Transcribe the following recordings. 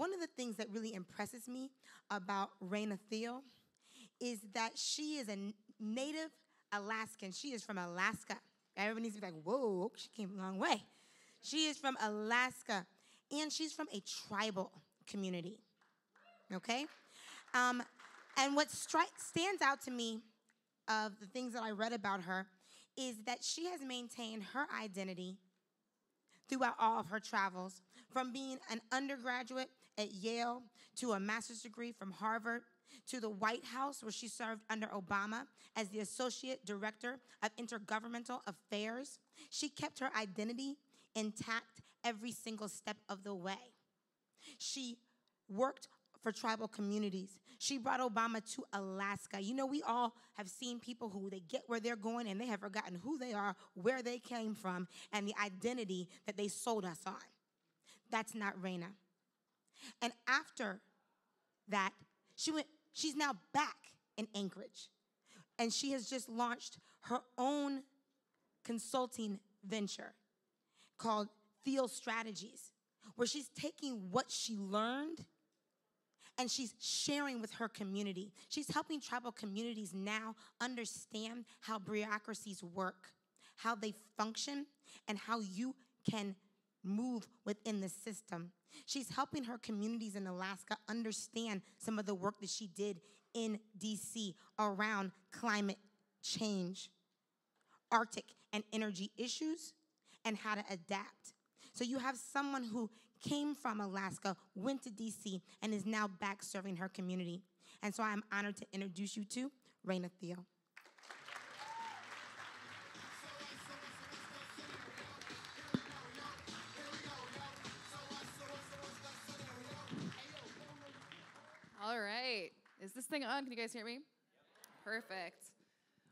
one of the things that really impresses me about Raina Thiele is that she is a native Alaskan. She is from Alaska. Everybody needs to be like, whoa, she came a long way. She is from Alaska, and she's from a tribal community, okay? And what stands out to me of the things that I read about her is that she has maintained her identity throughout all of her travels, from being an undergraduate at Yale to a master's degree from Harvard to the White House, where she served under Obama as the Associate Director of Intergovernmental Affairs. She kept her identity intact every single step of the way. She worked for tribal communities. She brought Obama to Alaska. You know, we all have seen people who they get where they're going and they have forgotten who they are, where they came from, and the identity that they sold us on. That's not Raina. And after that, she's now back in Anchorage. And she has just launched her own consulting venture called Thiele Strategies, where she's taking what she learned and she's sharing with her community. She's helping tribal communities now understand how bureaucracies work, how they function, and how you can move within the system. She's helping her communities in Alaska understand some of the work that she did in DC around climate change, Arctic and energy issues, and how to adapt. So you have someone who came from Alaska, went to DC, and is now back serving her community. And so I'm honored to introduce you to Raina Thiele. All right. Is this thing on? Can you guys hear me? Yep. Perfect.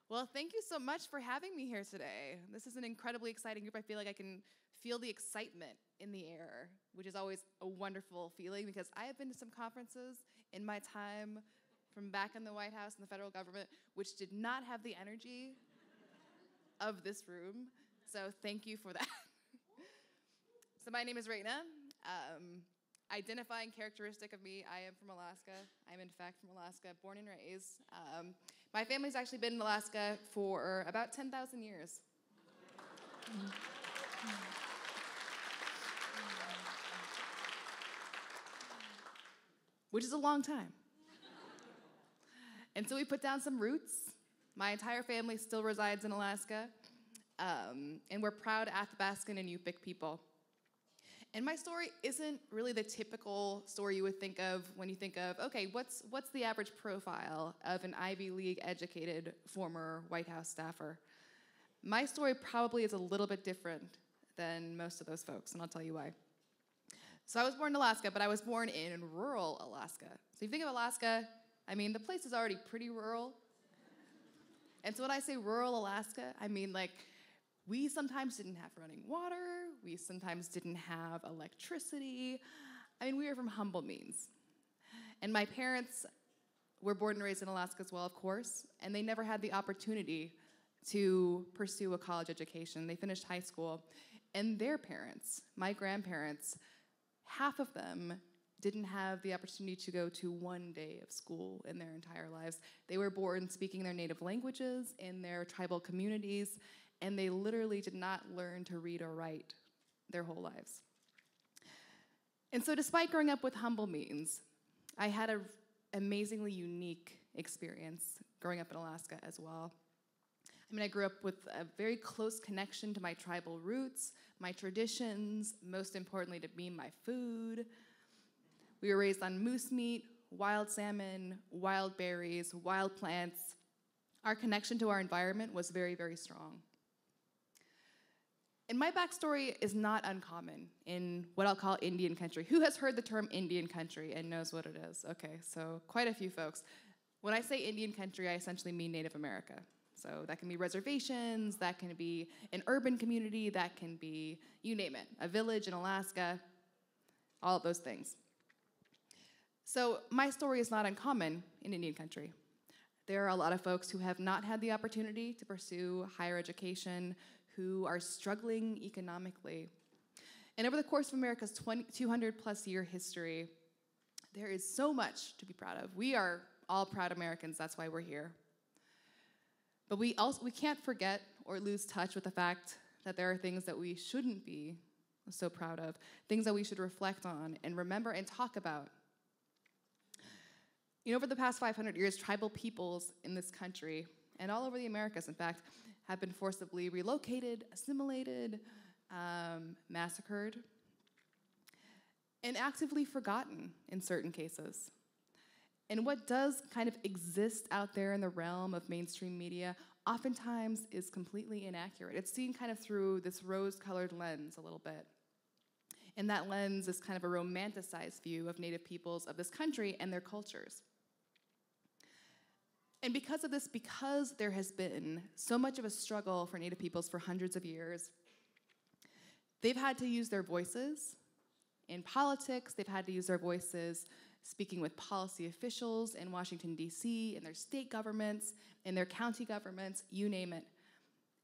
Well, thank you so much for having me here today. This is an incredibly exciting group. I feel like I can feel the excitement in the air, which is always a wonderful feeling because I have been to some conferences in my time from back in the White House and the federal government, which did not have the energy of this room. So thank you for that. So my name is Raina. Identifying characteristic of me, I am from Alaska. I'm in fact from Alaska, born and raised. My family's actually been in Alaska for about 10,000 years. Which is a long time. And so we put down some roots. My entire family still resides in Alaska. And we're proud Athabascan and Yupik people. And my story isn't really the typical story you would think of when you think of, okay, what's the average profile of an Ivy League educated former White House staffer? My story probably is a little bit different than most of those folks, and I'll tell you why. So I was born in Alaska, but I was born in rural Alaska. So if you think of Alaska, I mean, the place is already pretty rural. And so when I say rural Alaska, I mean like, we sometimes didn't have running water. We sometimes didn't have electricity. I mean, we were from humble means. And my parents were born and raised in Alaska as well, of course, and they never had the opportunity to pursue a college education. They finished high school, and their parents, my grandparents, half of them didn't have the opportunity to go to one day of school in their entire lives. They were born speaking their native languages in their tribal communities, and they literally did not learn to read or write their whole lives. And so despite growing up with humble means, I had an amazingly unique experience growing up in Alaska as well. I mean, I grew up with a very close connection to my tribal roots, my traditions, most importantly to me, my food. We were raised on moose meat, wild salmon, wild berries, wild plants. Our connection to our environment was very, very strong. And my backstory is not uncommon in what I'll call Indian country. Who has heard the term Indian country and knows what it is? Okay, so quite a few folks. When I say Indian country, I essentially mean Native America. So that can be reservations, that can be an urban community, that can be, you name it, a village in Alaska, all of those things. So my story is not uncommon in Indian country. There are a lot of folks who have not had the opportunity to pursue higher education, who are struggling economically. And over the course of America's 200 plus year history, There is so much to be proud of. We are all proud Americans. That's why we're here. But we can't forget or lose touch with the fact that there are things that we shouldn't be so proud of, things that we should reflect on and remember and talk about. Over the past 500 years, tribal peoples in this country, and all over the Americas, in fact, have been forcibly relocated, assimilated, massacred, and actively forgotten in certain cases. And what does kind of exist out there in the realm of mainstream media oftentimes is completely inaccurate. It's seen kind of through this rose-colored lens a little bit. And that lens is kind of a romanticized view of Native peoples of this country and their cultures. And because of this, because there has been so much of a struggle for Native peoples for hundreds of years, they've had to use their voices in politics, they've had to use their voices speaking with policy officials in Washington, D.C., in their state governments, in their county governments, you name it.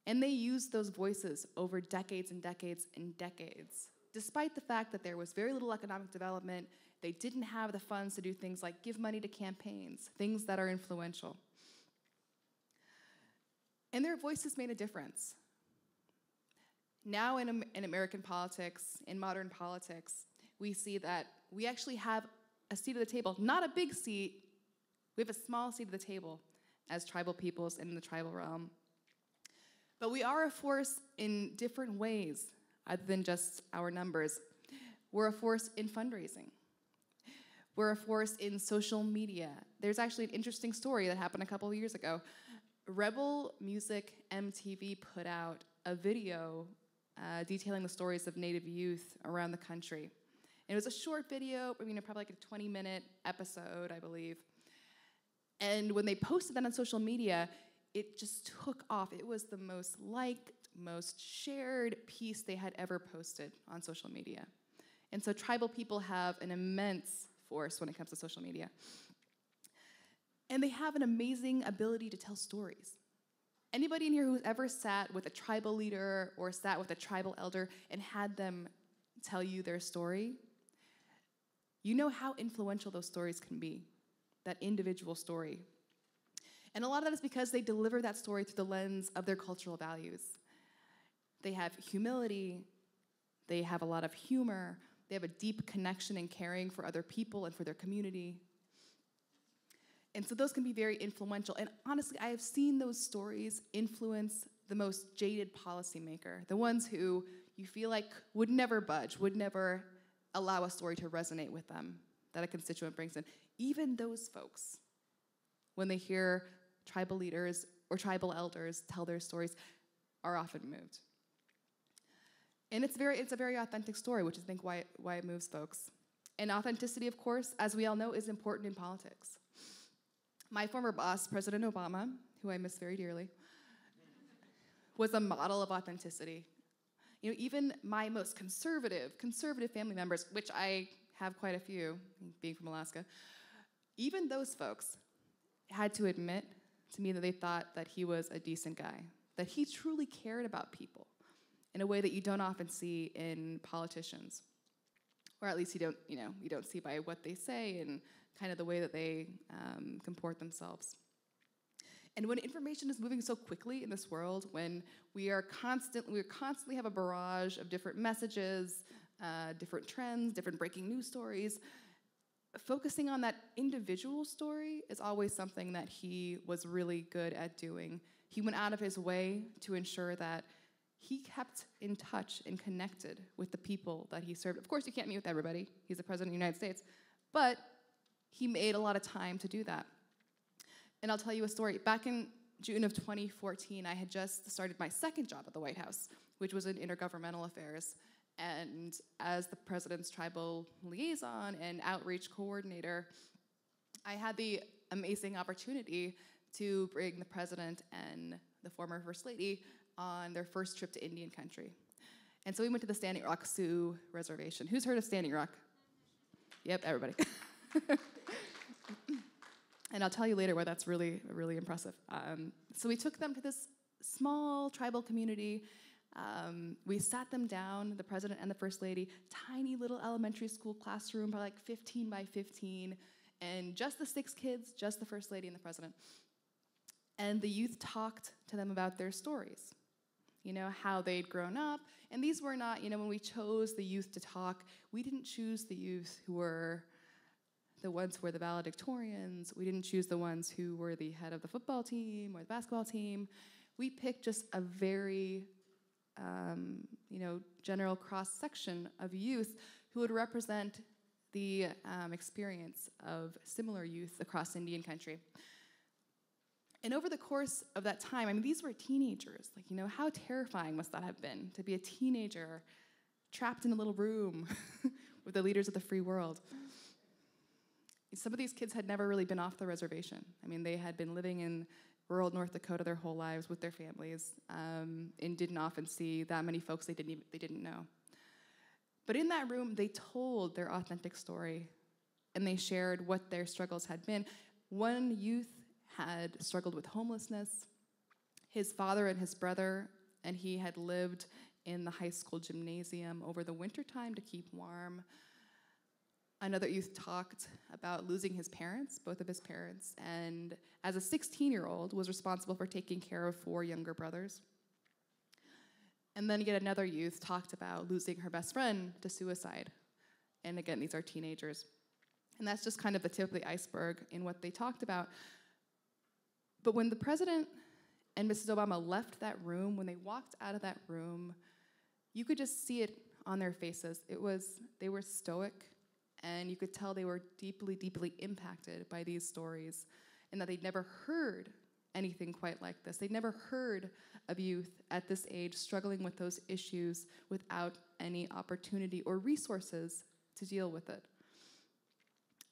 And they used those voices over decades and decades and decades. Despite the fact that there was very little economic development, they didn't have the funds to do things like give money to campaigns, things that are influential. And their voices made a difference. Now in American politics, in modern politics, we see that we actually have a seat at the table, not a big seat, we have a small seat at the table as tribal peoples in the tribal realm. But we are a force in different ways other than just our numbers. We're a force in fundraising. We're a force in social media. There's actually an interesting story that happened a couple of years ago. Rebel Music MTV put out a video detailing the stories of Native youth around the country. And it was a short video, probably like a 20-minute episode, I believe. And when they posted that on social media, it just took off. It was the most liked, most shared piece they had ever posted on social media. And so tribal people have an immense force when it comes to social media. And they have an amazing ability to tell stories. Anybody in here who's ever sat with a tribal leader or sat with a tribal elder and had them tell you their story, you know how influential those stories can be, that individual story. And a lot of that is because they deliver that story through the lens of their cultural values. They have humility, they have a lot of humor, they have a deep connection and caring for other people and for their community. And so those can be very influential. And honestly, I have seen those stories influence the most jaded policymaker, the ones who you feel like would never budge, would never allow a story to resonate with them that a constituent brings in. Even those folks, when they hear tribal leaders or tribal elders tell their stories, are often moved. And it's a very authentic story, which is, I think, why it moves folks. And authenticity, of course, as we all know, is important in politics. My former boss, President Obama, who I miss very dearly, was a model of authenticity. Even my most conservative family members, which I have quite a few, being from Alaska, even those folks had to admit to me that they thought that he was a decent guy, that he truly cared about people in a way that you don't often see in politicians, or at least you don't see by what they say and kind of the way that they comport themselves. And when information is moving so quickly in this world, when we constantly have a barrage of different messages, different trends, different breaking news stories, focusing on that individual story is always something that he was really good at doing. He went out of his way to ensure that he kept in touch and connected with the people that he served. Of course, you can't meet with everybody. He's the president of the United States. But he made a lot of time to do that. And I'll tell you a story. Back in June of 2014, I had just started my second job at the White House, which was in intergovernmental affairs. And as the president's tribal liaison and outreach coordinator, I had the amazing opportunity to bring the president and the former First Lady on their first trip to Indian country. And so we went to the Standing Rock Sioux Reservation. Who's heard of Standing Rock? Yep, everybody. And I'll tell you later why that's really, really impressive. So we took them to this small tribal community We sat them down, the president and the first lady, tiny little elementary school classroom, probably like 15 by 15, and just the 6 kids, just the first lady and the president. And the youth talked to them about their stories, how they'd grown up. And these were not, when we chose the youth to talk, we didn't choose the youth who were the ones who were the valedictorians. We didn't choose the ones who were the head of the football team or the basketball team. We picked just a very, general cross-section of youth who would represent the experience of similar youth across Indian country. And over the course of that time, these were teenagers. How terrifying must that have been to be a teenager trapped in a little room with the leaders of the free world? Some of these kids had never really been off the reservation. They had been living in rural North Dakota their whole lives with their families, and didn't often see that many folks they didn't know. But in that room, they told their authentic story, and they shared what their struggles had been. One youth had struggled with homelessness. His father and his brother and he had lived in the high school gymnasium over the wintertime to keep warm. Another youth talked about losing his parents, both of his parents, and as a 16-year-old was responsible for taking care of 4 younger brothers. And then yet another youth talked about losing her best friend to suicide. And again, these are teenagers. And that's just kind of the tip of the iceberg in what they talked about. But when the president and Mrs. Obama left that room, when they walked out of that room, you could just see it on their faces. They were stoic, and you could tell they were deeply, deeply impacted by these stories, and that they'd never heard anything quite like this. They'd never heard of youth at this age struggling with those issues without any opportunity or resources to deal with it.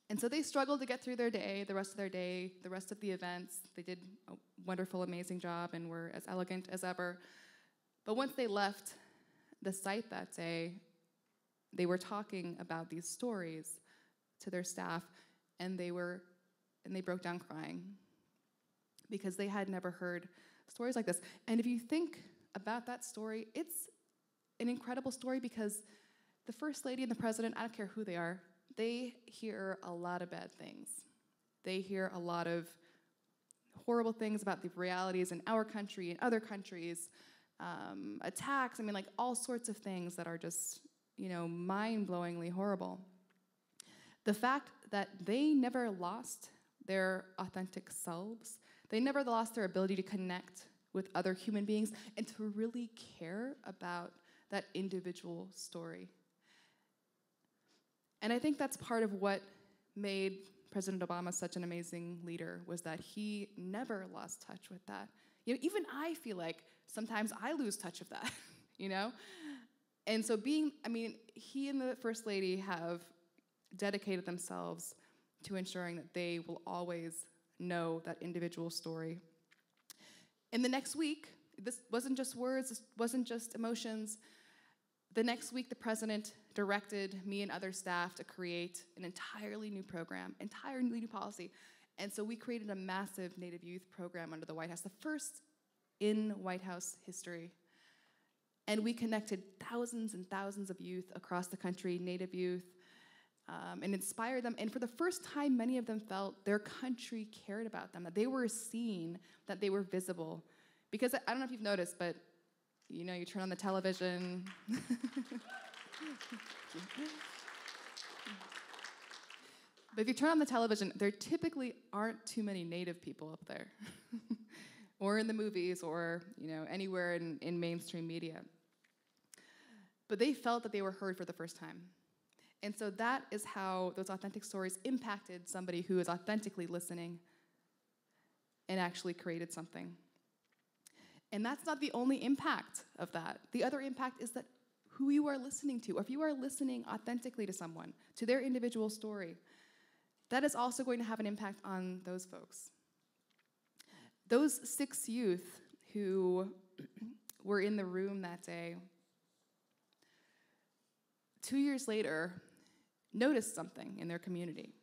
And so they struggled to get through their day, the rest of the events. They did a wonderful, amazing job and were as elegant as ever. But once they left the site that day, they were talking about these stories to their staff, and they broke down crying because they had never heard stories like this. And if you think about that story, it's an incredible story because the First Lady and the President, I don't care who they are, they hear a lot of bad things. They hear a lot of horrible things about the realities in our country and other countries, attacks, all sorts of things that are just, mind-blowingly horrible. The fact that they never lost their authentic selves, they never lost their ability to connect with other human beings and to really care about that individual story. And I think that's part of what made President Obama such an amazing leader, was that he never lost touch with that. Even I feel like sometimes I lose touch of that, And so he and the First Lady have dedicated themselves to ensuring that they will always know that individual story. And the next week, this wasn't just words, this wasn't just emotions. The next week, the president directed me and other staff to create an entirely new program, entirely new policy. And so we created a massive Native youth program under the White House, the first in White House history. And we connected thousands and thousands of youth across the country, Native youth, and inspired them. And for the first time, many of them felt their country cared about them, that they were seen, that they were visible. Because I don't know if you've noticed, but you turn on the television. But if you turn on the television, there typically aren't too many Native people up there, or in the movies, or anywhere in mainstream media. But they felt that they were heard for the first time. And so that is how those authentic stories impacted somebody who is authentically listening and actually created something. And that's not the only impact of that. The other impact is that who you are listening to, or if you are listening authentically to someone, to their individual story, that is also going to have an impact on those folks. Those 6 youth who were in the room that day, 2 years later, noticed something in their community.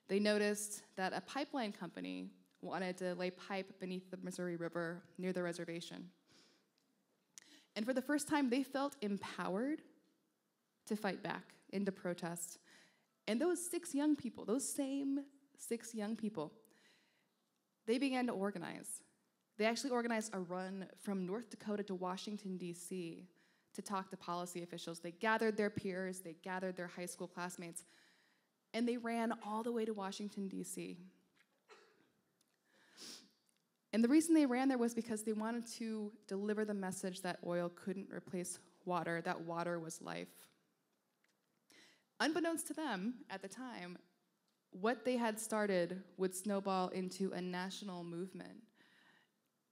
They noticed that a pipeline company wanted to lay pipe beneath the Missouri River near the reservation. And for the first time, they felt empowered to fight back and to protest. And those 6 young people, those same 6 young people, they began to organize. They actually organized a run from North Dakota to Washington, D.C. to talk to policy officials. They gathered their peers, they gathered their high school classmates, and they ran all the way to Washington, D.C. And the reason they ran there was because they wanted to deliver the message that oil couldn't replace water, that water was life. Unbeknownst to them at the time, what they had started would snowball into a national movement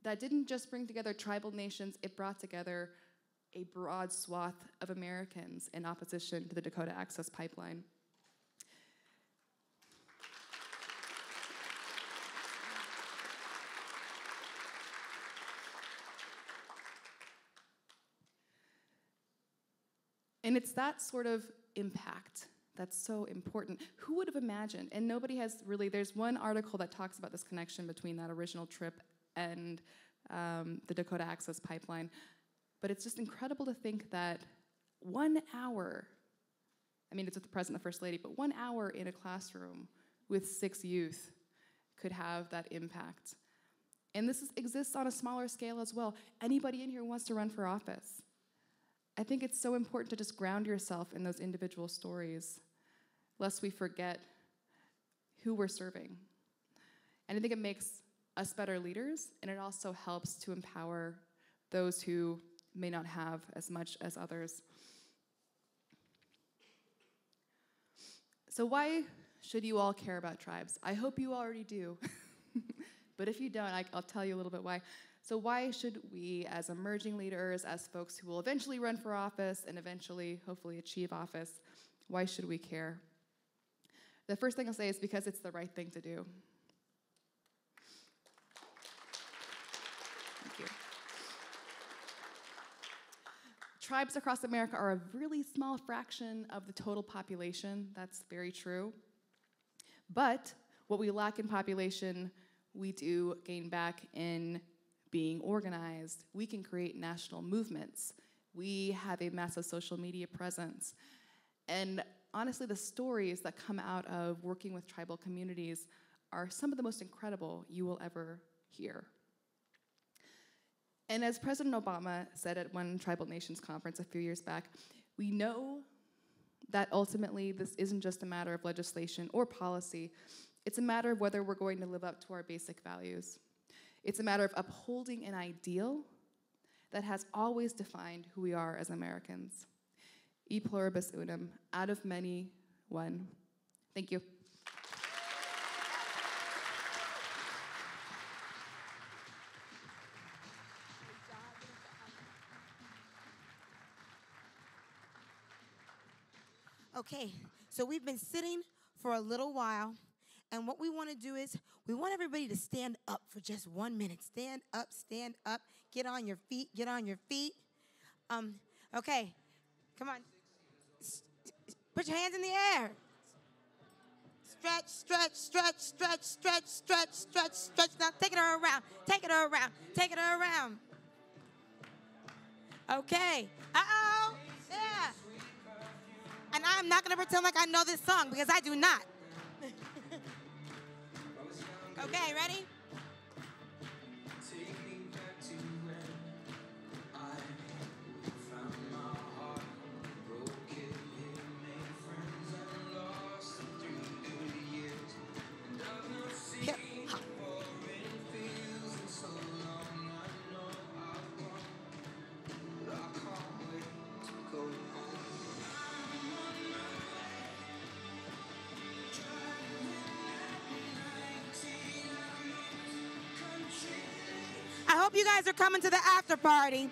that didn't just bring together tribal nations, it brought together a broad swath of Americans in opposition to the Dakota Access Pipeline. And it's that sort of impact that's so important. Who would have imagined? And nobody has really, there's one article that talks about this connection between that original trip and the Dakota Access Pipeline. But it's just incredible to think that 1 hour, I mean, it's with the President and the First Lady, but 1 hour in a classroom with 6 youth could have that impact. And this exists on a smaller scale as well. Anybody in here who wants to run for office, I think it's so important to just ground yourself in those individual stories, lest we forget who we're serving. And I think it makes us better leaders, and it also helps to empower those who may not have as much as others. So why should you all care about tribes? I hope you already do. But if you don't, I'll tell you a little bit why. So why should we, as emerging leaders, as folks who will eventually run for office and eventually, hopefully, achieve office, why should we care? The first thing I'll say is because it's the right thing to do. Thank you. Tribes across America are a really small fraction of the total population. That's very true. But what we lack in population, we do gain back in being organized. We can create national movements. We have a massive social media presence. And honestly, the stories that come out of working with tribal communities are some of the most incredible you will ever hear. And as President Obama said at one Tribal Nations conference a few years back, we know that ultimately this isn't just a matter of legislation or policy. It's a matter of whether we're going to live up to our basic values. It's a matter of upholding an ideal that has always defined who we are as Americans. E pluribus unum, out of many, one. Thank you. Okay, so we've been sitting for a little while, and what we want to do is we want everybody to stand up for just 1 minute. Stand up, get on your feet, get on your feet. Okay, come on. Put your hands in the air. Stretch, stretch, stretch, stretch, stretch, stretch, stretch, stretch. Now take it around, take it around, take it around. Okay, uh-oh, yeah. And I'm not going to pretend like I know this song because I do not. Okay, ready? Here. I hope you guys are coming to the after party.